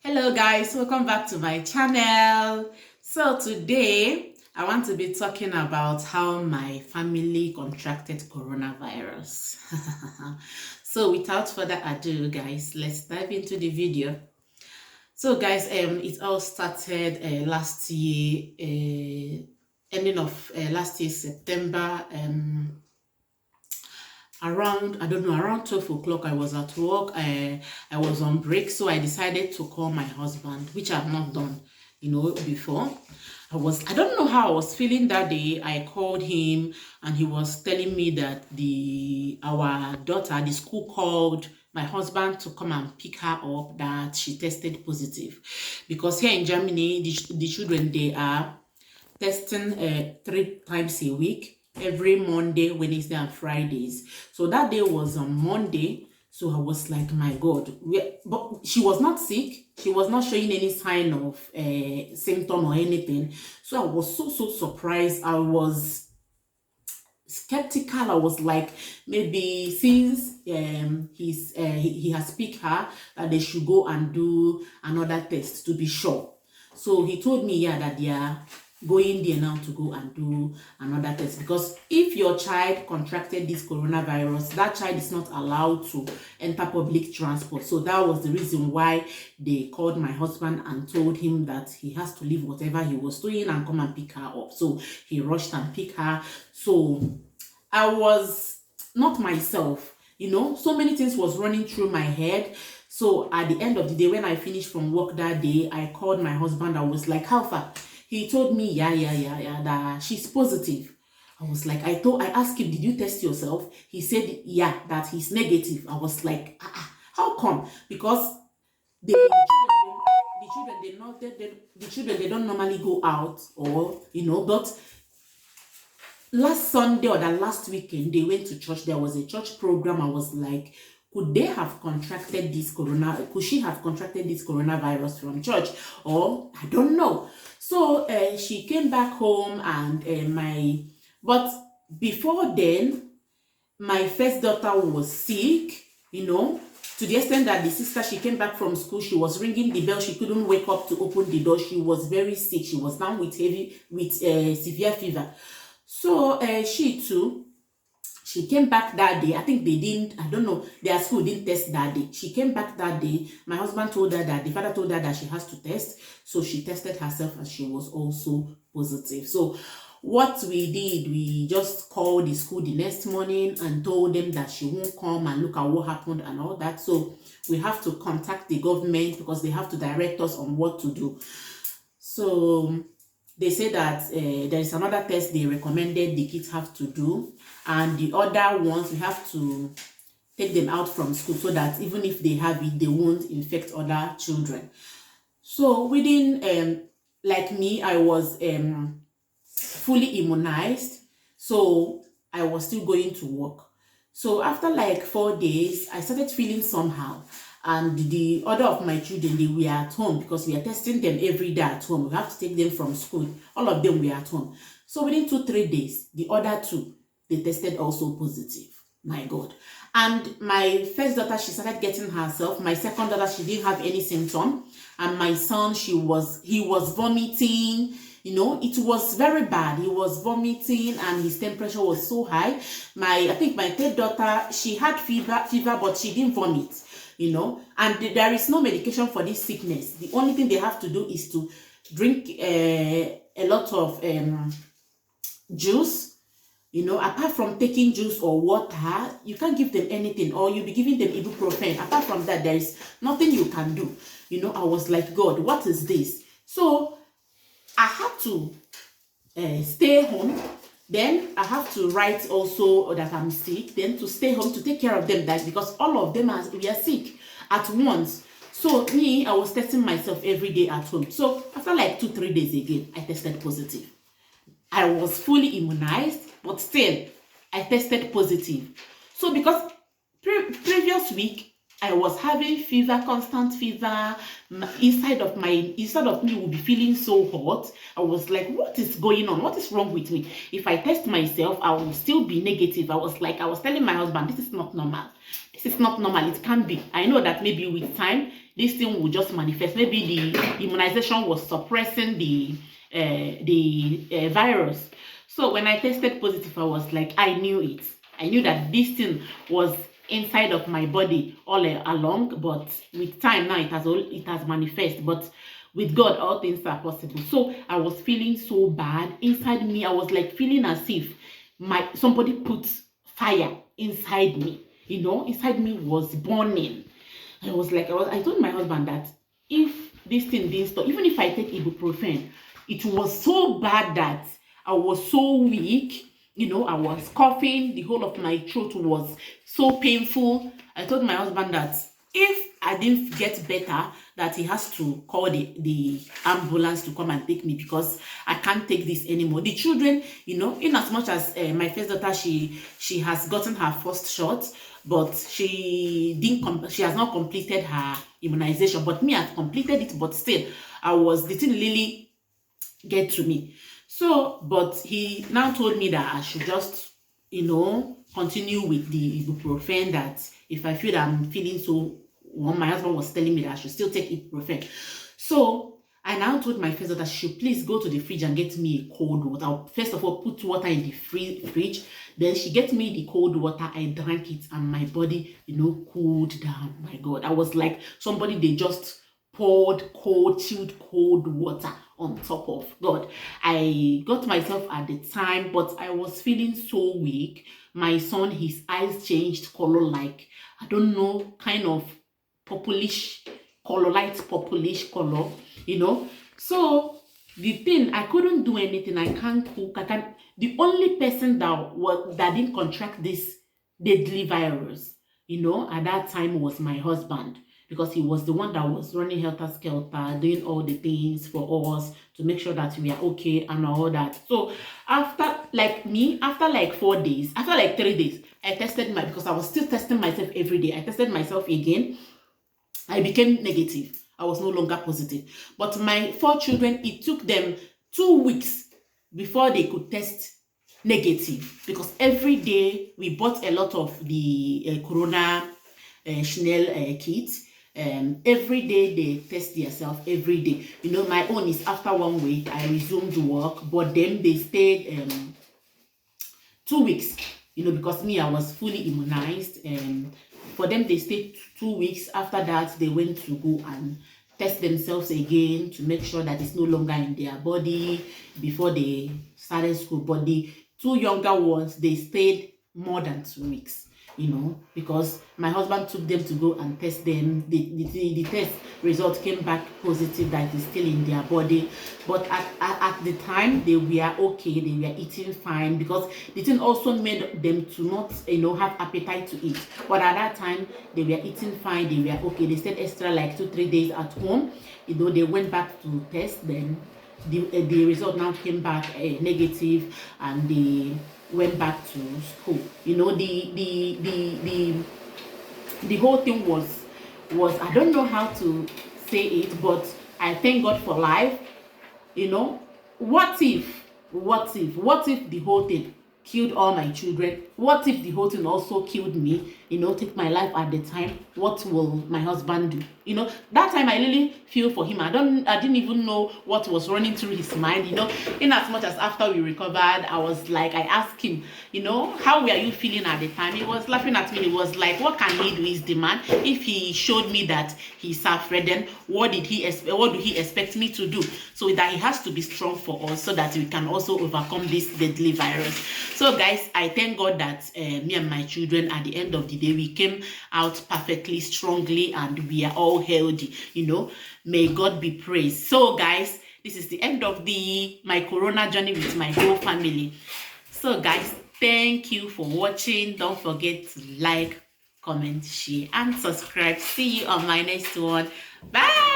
Hello guys, welcome back to my channel. So today I want to be talking about how my family contracted coronavirus. So without further ado guys, let's dive into the video. So guys, it all started last year, ending of last year September, around, I don't know, around 12 o'clock. I was at work. I was on break, so I decided to call my husband, which I've not done, before. I don't know how I was feeling that day. I called him and he was telling me that our daughter, the school called my husband to come and pick her up, that she tested positive. Because here in Germany, the children, they are testing 3 times a week, every Monday, Wednesday, and Fridays. So that day was on Monday. So I was like, my God. But she was not sick. She was not showing any sign of symptom or anything. So I was so surprised. I was skeptical. I was like, maybe since he has picked her, that they should go and do another test to be sure. So he told me, yeah, that they are going there now to go and do another test, because if your child contracted this coronavirus, that child is not allowed to enter public transport. So that was the reason why they called my husband and told him that he has to leave whatever he was doing and come and pick her up. So he rushed and picked her. So I was not myself, so many things was running through my head. So at the end of the day, when I finished from work that day, I called my husband. I was like, how far? He told me, yeah, that she's positive. I was like, I asked him, did you test yourself? He said, yeah, that he's negative. I was like, how come? Because the children, they don't normally go out, or, but last Sunday or the last weekend, they went to church. There was a church program. I was like, could she have contracted this coronavirus from church? Or I don't know. So she came back home, and but before then, my first daughter was sick, to the extent that the sister, she came back from school, she was ringing the bell, she couldn't wake up to open the door. She was very sick. She was down with severe fever. So she too, she came back that day. I think I don't know, their school didn't test that day. She came back that day. My husband told her that, the father told her that she has to test. So she tested herself and she was also positive. So what we did, we just called the school the next morning and told them that she won't come, and look at what happened and all that. So we have to contact the government because they have to direct us on what to do. So they say that there is another test they recommended the kids have to do, and the other ones we have to take them out from school so that even if they have it, they won't infect other children. So within like me, I was fully immunized, so I was still going to work. So after like 4 days, I started feeling somehow. And the other of my children, they were at home because we are testing them every day at home. We have to take them from school. All of them were at home. So within 2-3 days, the other two, they tested also positive. My God. And my first daughter, she started getting herself. My second daughter, she didn't have any symptom. And my son, he was vomiting. It was very bad. He was vomiting and his temperature was so high. I think my third daughter, she had fever, but she didn't vomit. And there is no medication for this sickness. The only thing they have to do is to drink a lot of juice. Apart from taking juice or water, you can't give them anything, or you'll be giving them ibuprofen. Apart from that, there is nothing you can do. I was like, God, what is this? So I had to stay home. Then I have to write also that I'm sick, then to stay home to take care of them, that because all of them we are sick at once. So me, I was testing myself every day at home. So after like 2-3 days again, I tested positive. I was fully immunized, but still I tested positive. So because previous week I was having fever, constant fever. Inside of me would be feeling so hot. I was like, what is going on? What is wrong with me? If I test myself, I will still be negative. I was telling my husband, this is not normal. This is not normal. It can't be. I know that maybe with time, this thing will just manifest. Maybe the immunization was suppressing the virus. So when I tested positive, I was like, I knew it. I knew that this thing was inside of my body all along, but with time now it has manifest. But with God, all things are possible. So I was feeling so bad inside me. I was like feeling as if somebody put fire inside me. Inside me was burning. I told my husband that if this thing didn't stop, even if I take ibuprofen, it was so bad that I was so weak. I was coughing. The whole of my throat was so painful. I told my husband that if I didn't get better, that he has to call the ambulance to come and take me, because I can't take this anymore. The children, in as much as my first daughter, she has gotten her first shot, but she has not completed her immunization. But me, I've completed it, but still, the thing really get to me. So, but he now told me that I should just, continue with the ibuprofen, that if I feel that I'm feeling so warm, my husband was telling me that I should still take ibuprofen. So I now told my first daughter she should please go to the fridge and get me a cold water. I'll first of all put water in the fridge. Then she gets me the cold water. I drank it and my body, cooled down. My God, I was like somebody they just poured chilled cold water on top of. God, I got myself at the time, but I was feeling so weak. My son, his eyes changed color, like, I don't know, kind of purplish color, light purplish color, So the thing, I couldn't do anything. I can't cook. The only person that didn't contract this deadly virus, at that time was my husband, because he was the one that was running helter-skelter, doing all the things for us to make sure that we are okay and all that. So after 4 days, after 3 days, I tested because I was still testing myself every day. I tested myself again. I became negative. I was no longer positive. But my 4 children, it took them 2 weeks before they could test negative, because every day we bought a lot of the Corona Chanel kits. Every day they test themselves every day. My own is after 1 week I resumed work, but then they stayed 2 weeks, because me, I was fully immunized. For them, they stayed 2 weeks. After that, they went to go and test themselves again to make sure that it's no longer in their body before they started school. But the 2 younger ones, they stayed more than 2 weeks, because my husband took them to go and test them. The test result came back positive, that is still in their body. But at the time, they were okay. They were eating fine, because the thing also made them to not have appetite to eat. But at that time, they were eating fine. They were okay. They stayed extra 2-3 days at home. They went back to test. Then the result now came back negative, and they went back to school. The whole thing was I don't know how to say it, but I thank God for life. What if the whole thing killed all my children? What if the whole thing also killed me? Take my life at the time. What will my husband do? That time I really feel for him. I didn't even know what was running through his mind. In as much as after we recovered, I was like, I asked him, how were you feeling at the time? He was laughing at me. He was like, what can he do? Is the man? If he showed me that he's suffering, then what do he expect me to do? So that he has to be strong for us, so that we can also overcome this deadly virus. So guys, I thank God that me and my children, at the end of the day, we came out perfectly, strongly, and we are all healthy. May God be praised. So guys, this is the end of my Corona journey with my whole family. So guys, thank you for watching. Don't forget to like, comment, share, and subscribe. See you on my next one. Bye.